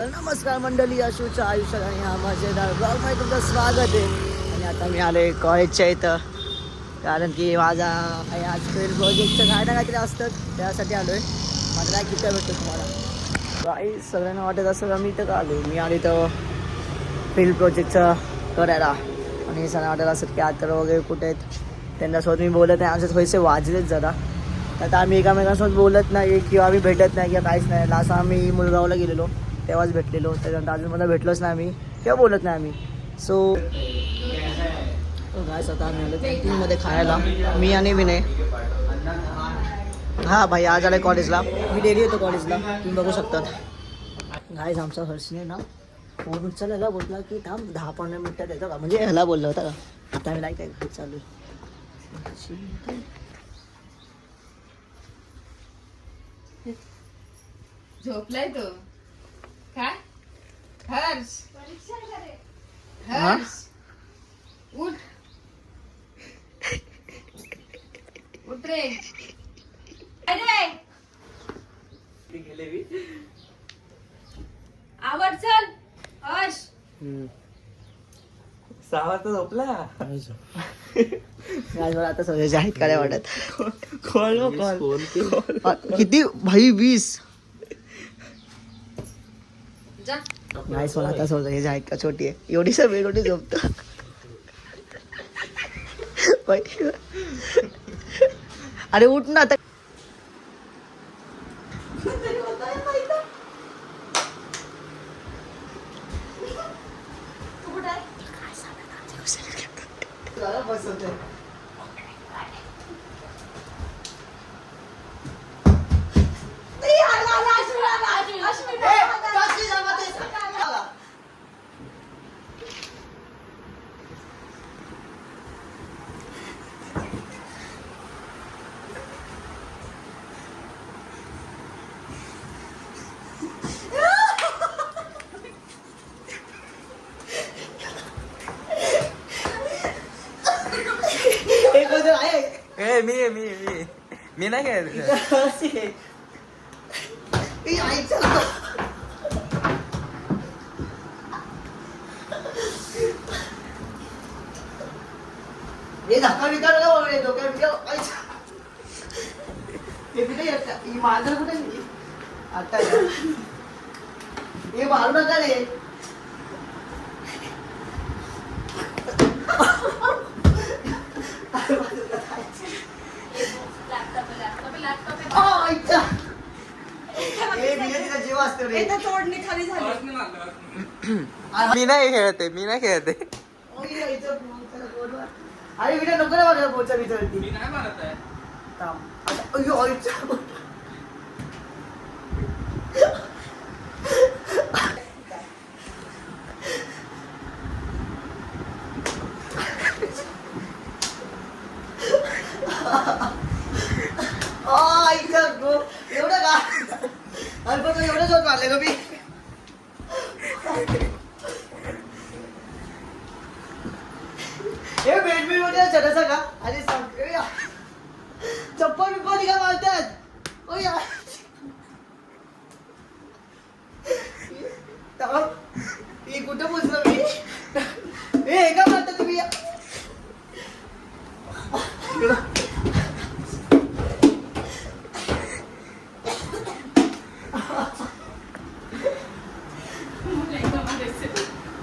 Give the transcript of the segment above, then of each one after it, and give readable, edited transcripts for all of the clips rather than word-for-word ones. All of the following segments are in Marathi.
नमस्कार मंडळी, अशूच्या आयुष्यात आणि हा मजेदार ब्लॉगमध्ये तुमचं स्वागत आहे. आणि आता मी आलो आहे कॉलेजच्या इथं, कारण की माझा आज फील्ड प्रोजेक्टचं काय ना काहीतरी असतं, त्यासाठी आलो आहे. माझं काय किती भेटतं तुम्हाला काही सगळ्यांना वाटत असं मी इथं का आलो. मी आलो इथं फील्ड प्रोजेक्टचं करायला, आणि सगळ्यांना वाटत असत की आता वगैरे कुठे आहेत. त्यांच्यासोबत मी बोलत नाही, आमचे थोडेसे वाजलेत जरा. आता आम्ही एकामेकांसोबत बोलत नाही किंवा आम्ही भेटत नाही किंवा काहीच नाही. लास्ट आम्ही मुलगावला गेलेलो तेव्हाच भेटलेलो, त्याच्यानंतर अजून मला भेटलोच नाही आम्ही किंवा बोलत नाही आम्ही. सो काय स्वतः आम्ही आलो कॅन्टीनमध्ये खायला, मी आणि विनय. हां भाई, आज आलं कॉलेजला. मी डेली येतो कॉलेजला, तुम्ही बघू शकतात. गाईज आमचा हर्षने ना फोन उचलला, बोलला की थांब 10-15 मिनटात येतो का, म्हणजे ह्याला बोलला होता का. आता मी लाईक आहे चालू झोपलाय तो. काय हर्ष? हर्ष उठ उठ रे. अरे आवड चल हर्ष. 6 वाजता झोपला. आता सगळ्याचे आहेत काय वाटत. किती भाई 20 जा. नाही सोड, आता सोड. हे जे आहेत का छोटी आहे, एवढी सगळी एवढी झोपत. अरे उठ ना आता. मी नाही काय हे धक्का विकार माझं कुठे आता हे मारू नका रे. मी नाही खेळते. अरे विटा नको ना बघा पोचा विचारती. मी नाही मारत आहे. एवढं का अरे पण एवढं जोर मारले ग मी. हे बेडबीड मध्ये चढायचा का. अरे चप्पल बिप्पल का मारतात. ओ यार हे कुठं पोचलो मी. हे का मारता तुम्ही.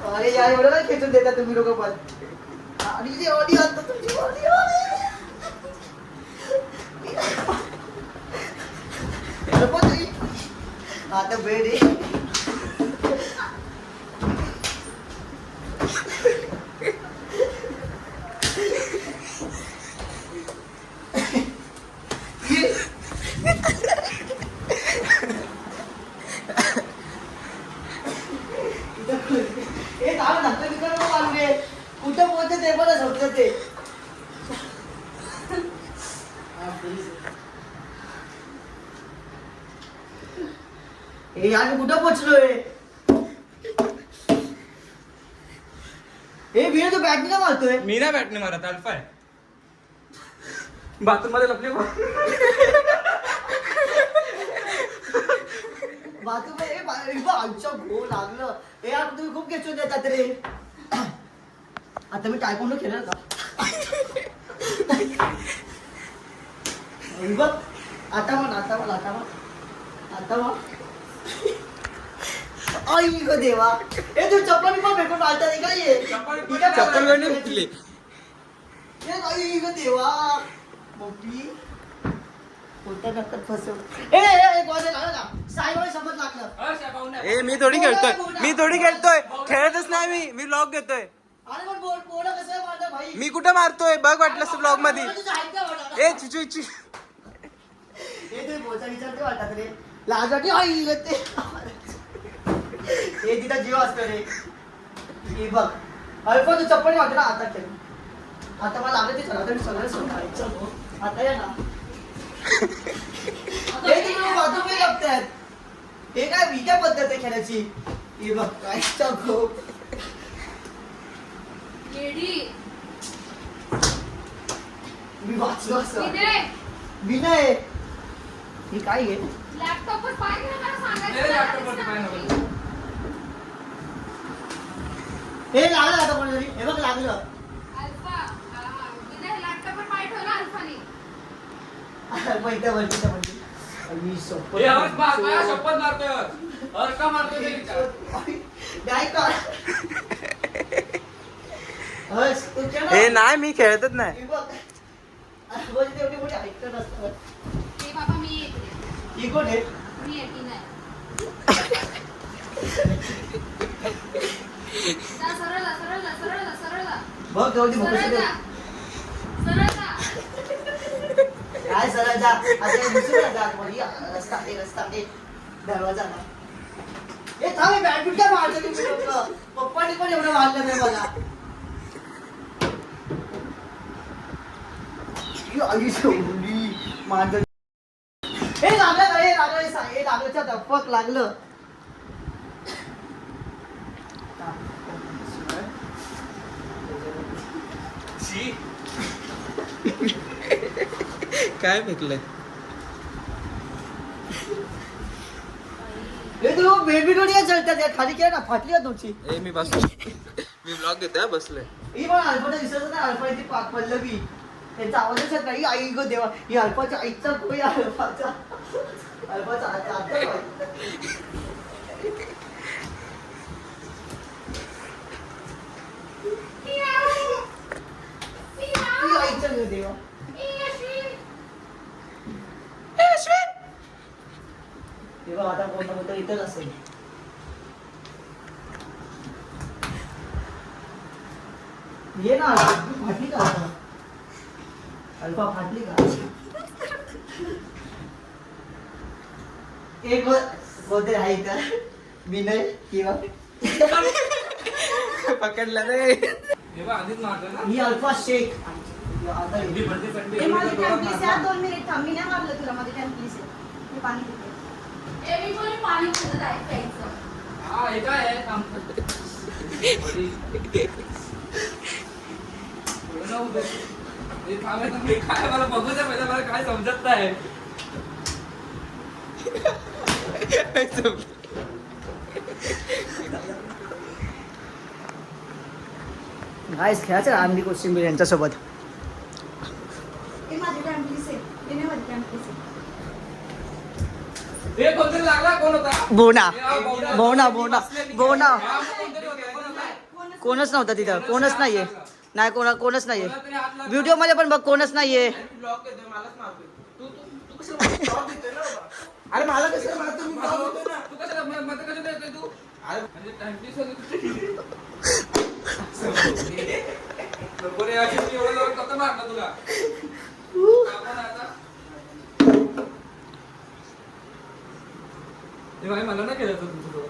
अरे यार एवढं नाही खेचून देता तुम्ही लोक पण. आणि किती ऑडी आणतो तुमची ऑडी. आता बेड आहे. कुठं पोहोचत ते पण झोपत ते. हे आम्ही कुठं पोहोचलोय. हे वीर तू बॅटनी का मारतोय. मी ना बॅटने मारत. अल्फा आहे. बाथरूम मध्ये लपले. बाथरूम आमच्या गो लागलं हे यार तुम्ही खूप खेचून देतात रे. आता मी टायकोंडो खेळलं का हे बघ आता आई ग देवा हे तू चप्पल पण भेटून आलता रे काय चप्पल वेणी भेटली. आई ग देवा मोठी कोणत्या नक्कत फसव ए गोदे लागलं का साईबाई समज लागलं. ए मी थोडी खेळतोय खेळतच नाही मी व्लॉग घेतोय. अरे पण पोरं कसं मारतं भाई. मी कुठं मारतोय बघ वाटलंस ब्लॉग मध्ये. तुझं ऐकलं वाटतं. ए चिचू हे तुम्ही बोचा विचारते वाटत रे लाज वाटली आई ग ते हे तिथं जीव असतो रे. हे बघ अल्प तू चप्पल वाटत ना आता खेळ. आता मला लागलं ते आता मी सगळं सोडायचं आता या ना. हे तुम्ही बाजू काय लागतायत हे काय विक्या पद्धत आहे खेळायची. हे बघ काय चौको येडी. मी वाचलो असं विनय, विनय हे काय आहे लॅपटॉपवर पाय घ्या मला सांगायचं. ए, लॅपटॉपवर पाय नको. हे लागलं आता कोणतरी हे बघ लागलं. अल्फा, विनय लॅपटॉपवर पाय ठेवला अल्फाने. मी सोपं शपथ मारतोय का मारतोय ते विचार. काय कर ए नाही मी खेळतच नाही. तेवढी मोठी ऐकत नसतं. हे बाबा मी येते. ही कोण आहे मी येते नाही. जा, सरळ जा, सरळ जा, सरळ जा, सरळ जा. बघ तेवढी सरळ मोठी जा. सरळ जा. काय सरळ जा आता हे दुसरं जा मध्ये रस्ता दरवाजा ना. हे थांब बॅडमिंटन मारतो तुम्ही लोक. पप्पानी पण एवढं मारलं नाही मला. आई सोडली मांजर हे लागलं का हे लागल्याच्या धप्पक लागलं. काय फेकलंय हे तू बेबी डोळ्या चलतात या खाली केलं ना फाटली आहे तुमची. ए मी मी ब्लॉग घेतोय बसलोय. ही पण अल्पाचा दिसत ना अल्पाची पाक पल्लवी त्यांचा आवाजच येत नाही. आई गो देवा ही अल्पाच्या आईचा कोई अल्पाचा आता आईचा देवा तेव्हा आता कोणता कोणता इथंच असेल. ये ना फाटली का आता अल्पा फाटली का एक कोणते आहे का विनय किंवा पकडला रे. आधीच मारतोय ना. ही अल्फा शेख आता ही भरती पडली. ए, माझी टॅन प्लीज यार 2 मिनिट थांब. मी नाही मारलं तुला. माझी टॅन प्लीज आहे. मी पाणी पिते. ए, मी कोणी पाणी पित आहे प्यायचं. हा हे काय आहे काम काय मला बघू द्या पहिला मला काय समजत नाही. गाईस खेळायचं आम्ही कोशिंबीर यांच्यासोबत. ए, माझी टॅन प्लीज आहे. मी नाही माझी टॅन प्लीज आहे. हे कोणतरी लागला कोण होता. बोना बोना. बोना बोना बोना हा, कोणतरी होता, कोण होता? कोणच नव्हता तिथं. कोणच नाहीये नाही कोणच नाहीये. कोणाला तरी हात लागला. व्हिडिओ मध्ये पण बघ कोणच नाहीये. ब्लॉग देतोय मलाच मारतोय. तू कसं ब्लॉग देतोय ना बाबा. अरे मला कसं मारतो मी ब्लॉग देतोय ना. तू कसं मत कसं देतोय तू. अरे म्हणजे टाइमपीस नको रे अशी एवढं जवळ कसं मारलं तुला. आपण आता हे भाई मला नाही केलं तुमच्यासोबत.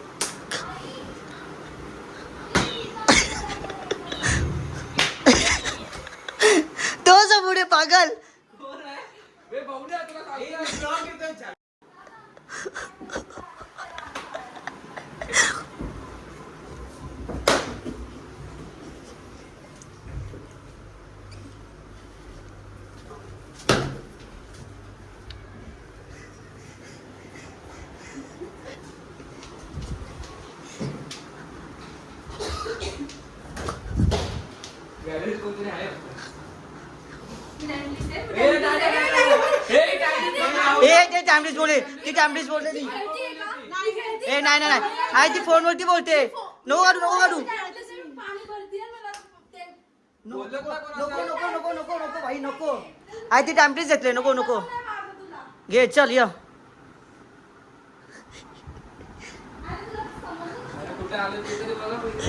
तो पुढे पागल कोण आहे बे भाऊने तुला सांगितलं ब्लॉग येतोय. गॅलरीत कोणतरी आहे. Grandly say, ए, नाही, नाही, नाही, नाही. ए, काय? ए ते टॅमरीज बोले ती टॅमरीज बोलते ती खेळतीये का? ए नाही नाही नाही आई ती फोनवरती बोलते नको काढू नको काढू पाणी भरतीये मला ते बोललो का नको कोणाला? नको नको नको नको भाई नको आई ती टॅमरीज घेतले नको नको नाही मारलं तुला. घे चल या आणि तुला समजलं? अरे, कुठे आलं ते तरी बघा पहिले.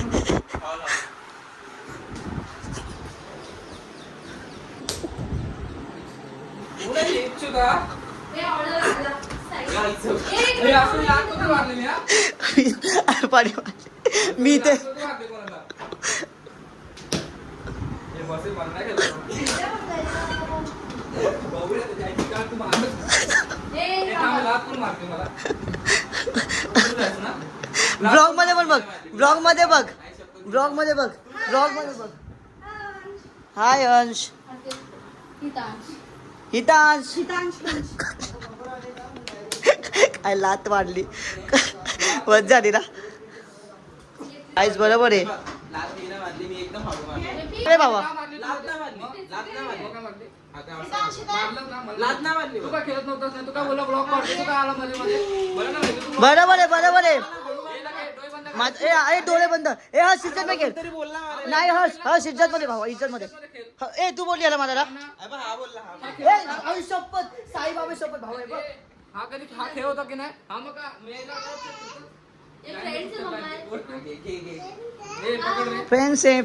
पुढे येत सुद्धा. ए, order लागला. Side. ए, असं लाथ कोणी मारली मी, हा? पाणी मी ते लाथ कोणी मारली कोणाला? हे बसेल मला नाही खेळत. बघूया त्याची आईची काळ तू मारत. ए, हे थांब, लाथ कोण मारते मला? तू जायचं ना? लाथ ब्लॉग कोण मध्ये पण बघ मारते? ब्लॉग मध्ये बघ नाही शपथ. ब्लॉग मध्ये बघ ब्लॉग मध्ये बघ हाय अंश हितांश. हितांश शीतांश काय लात वाढली वज झाली ना आईच बरोबर आहे लाथ मी नाही मारली, मी एकदम हळू मारली. अरे बाबा लाथ नाही मारली. लाथ नाही मारली. लोकं मारली. आता हितांश, असं. हितांश. मारलं ना मला. लाथ नाही मारली. तू काय खेळत नव्हतास ना? तू काय बोलला ब्लॉक काढतो? तू काय आला मध्ये मध्ये? बरं ना माहिती तू? बरोबर आहे बरोबर आहे हे लगे, डोळे बंद कर. ए डोळे बंद ए हा सिज्जत मध्ये खेळ तरी बोलला मला. नाही हा सिज्जत मध्ये भावा इज्जत मध्ये ए तू बोलली याला मला अबे, हा बोलला, हा. ए आई शपथ साईबाबा शपथ भाऊ बघ हा कधी हा खेळ होता की नाही? हा मग का? मी एकदा ये friends आहे मम्मा. घे, घे, घे. ए, पकड रे. फ्रेंड्स आहे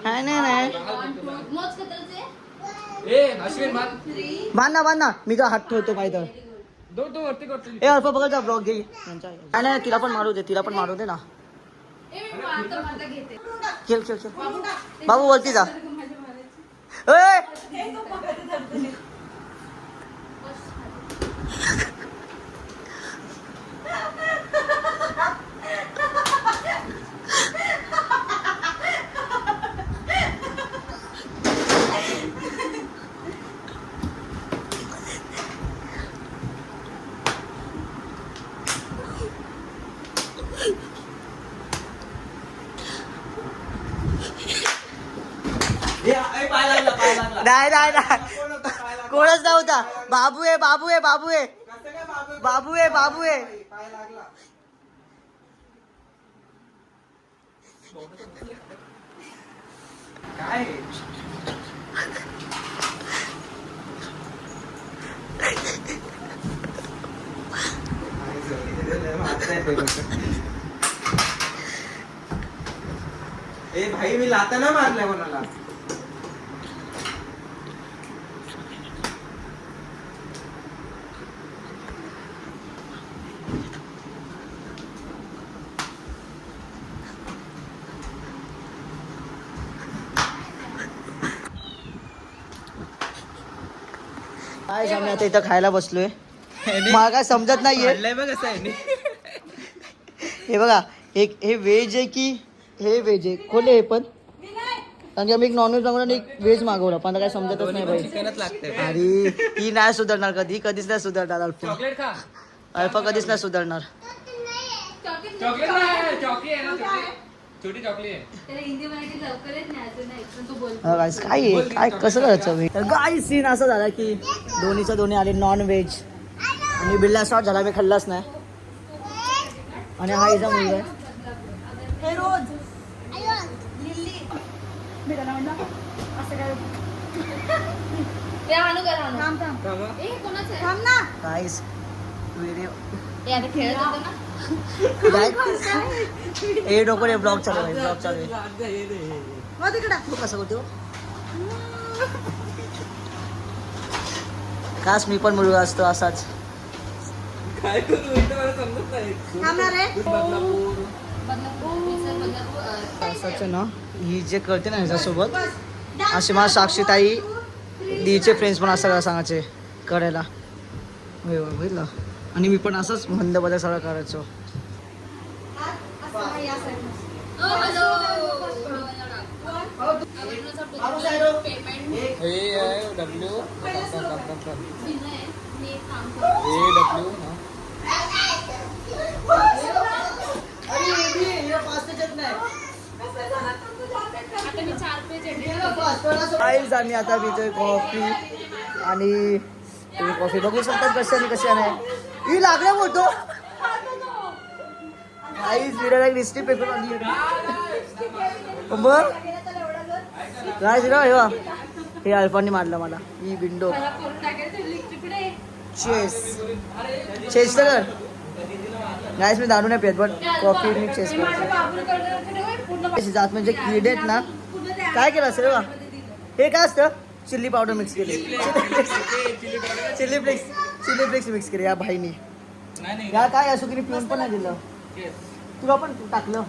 हाय नाही नाही मोज कतरचे. ए, अश्विन मार. 3. बांधा मी का हात ठेवतो पाहिजे तर दो दो वरती करतो. ए अल्प बघा जा ब्लॉग घे नाही नाही तिला पण मारू दे ना ए, मी मारता घेते. खेळ बाबू वरती जा ए ए, पाय लागला. नाही कोण होता? पाय लागला. कोणच नव्हता बाबू आहे कसं काय बाबू आहे पाय लागला. काय हे? ए भाई मी लाता ना मारल्या कोणाला. काय आम्ही आता इथं खायला बसलोय मला काय समजत नाहीये काढलंय बघ कसं आहे. हे बघा एक हे व्हेज आहे की हे व्हेज आहे खोले हे पण कारण की आम्ही एक नॉनव्हेज मागवला आणि एक व्हेज मागवला पण आता काय समजतच नाही भाई चिकनच लागतंय. अरे ती नाही सुधारणार कधीच नाही सुधारणार अल्प चॉकलेट खा. अल्प कधीच नाही सुधारणार चॉकलेट नाही, चॉकली आहे ना छोटी. छोटी चॉकली आहे. त्याला हिंदी मराठी लवकरच नाही असं नाही पण तो बोलतो. हा, guys, काय आहे? काय कसं करायचं मी तर काय सीन असं झाला की दोन्ही आले नॉन व्हेज आणि बिल्ला शॉट झाला मी खाल्लाच नाही आणि हा हिचा मुलगा आहे हे रोज लिल्ली भेटायला म्हणलं असं काय ते आणू करा आणू. थांब थांब का मग? ए, कोणाचं आहे? थांब ना गाईस व्हिडिओ ए, आता खेळत होतो ना. हे डोकं रे ब्लॉग चालू आहे हो तिकडं तू कसं करतो कास मी पण मुलगा असतो असाच काय करू इथं मला समजत नाही. थांबणार रे बदलापूर. बदलापूर, असाच ना ही जे करते ना ह्याच्यासोबत असे मला साक्षीताई दीचे फ्रेंड्स पण असं सांगायचे करायला बघितलं आणि मी पण असंच मंद बदल सगळं करायचो असं नाही या साईडनं. पेमेंट ए आहे डब्ल्यू. पहिलं सुरू कर. मी काम करतो. A W. आता मी 4 पेज गाईज आम्ही आता पितोय कॉफी आणि तुम्ही कॉफी बघू शकता कशा नाही ही लागल्या मोठो गाईज विराला लिस्टी पेपर आणली मग गाईज हे अल्फाने मारलं मला ही विंडो करून टाकायचं तिकडे चेस तर कर गाईज मी दारू नाही पित पण कॉफी मी चेस करतो जात म्हणजे किडे आहेत ना काय केलं असेल बा हे काय असतं चिल्ली पावडर मिक्स केली चिल्ली फ्लेक्स मिक्स केली या भाईनी या काय असो की पिऊन पण नाही दिलं तुला पण टाकलं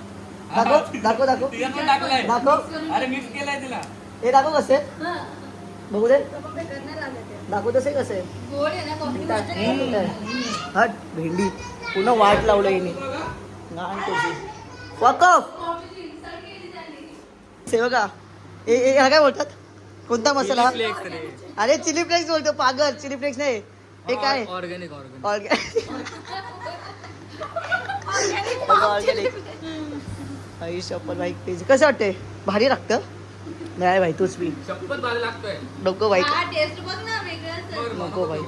दाखव अरे मिक्स केलाय तिला हे दाखव कसे बघू दे दाखव तसे कसे गोड आहे ना कॉफी हट भेंडी पुन्हा वाट लावलं हिने घाण तुझी वकफ हे बघा ह्या काय बोलतात कोणता मसाला अरे चिली फ्लेक्स बोलतो पागल चिली फ्लेक्स नाही हे काय ऑर्गॅनिक आई शपथ बाईक पेज कसं वाटतंय भारी लागतं नाही भाई तूच बी शपथ भारी लागतोय नको बाईक हा टेस्ट बघ ना वेगळंच नको बाई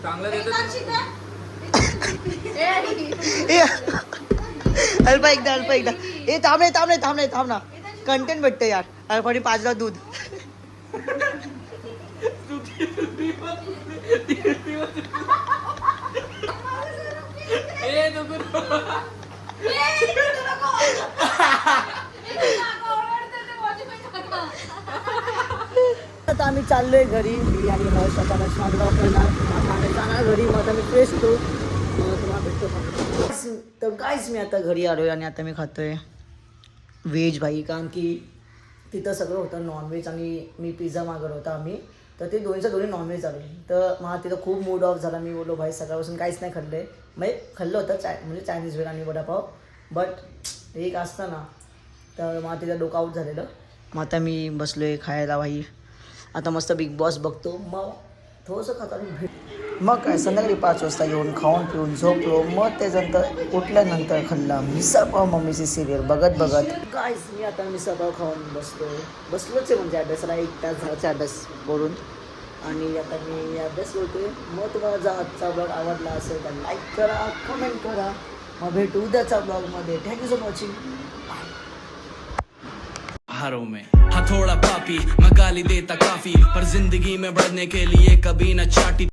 चांगलं देतो अल्पा एकदा ए थांब ना कंटेंट भेटतं यार अल्पाने पाजला दूध आता आम्ही चाललोय घरी बिर्याणी जाणार घरी मग आता मी फ्रेश होतो तुम्हाला भेटतो तर गाईस मी आता घरी आलोय आणि आता मी खातोय व्हेज भाई कारण की तिथं सगळं होतं नॉनव्हेज आणि मी पिझ्झा मागवला होता आम्ही तर ते दोन्ही नॉनव्हेज आले तर मला तिथं खूप मूड ऑफ झाला मी बोललो भाई सकाळपासून काहीच नाही खाल्लं आहे म्हणजे खाल्लं होतं म्हणजे चायनीज वेळ आणि वडापाव बट एक असतं ना तर मला तिथं डोकं आऊट झालेलं मग आता मी बसलो आहे खायला भाई आता मस्त बिग बॉस बघतो मग थोडंसं खाता मग काय संध्याकाळी 5 वाजता येऊन खाऊन पिऊन झोपलो मग त्याच्यानंतर उठल्यानंतर खाल्ला मिसळपाव मम्मीची सिरियल बघत गाईस मी आता मिसळपाव खाऊन बसलोच आहे म्हणजे अभ्यासाला 1 तास झाला अभ्यास करून आणि आता मी अभ्यास करतोय मग तुम्हाला जर आजचा ब्लॉग आवडला असेल तर लाईक करा कमेंट करा मग भेटू उद्याचा ब्लॉगमध्ये थँक्यू सो वॉचिंग हारों में हाँ थोड़ा पापी मैं गाली देता काफी पर जिंदगी में बढ़ने के लिए कभी न चाटी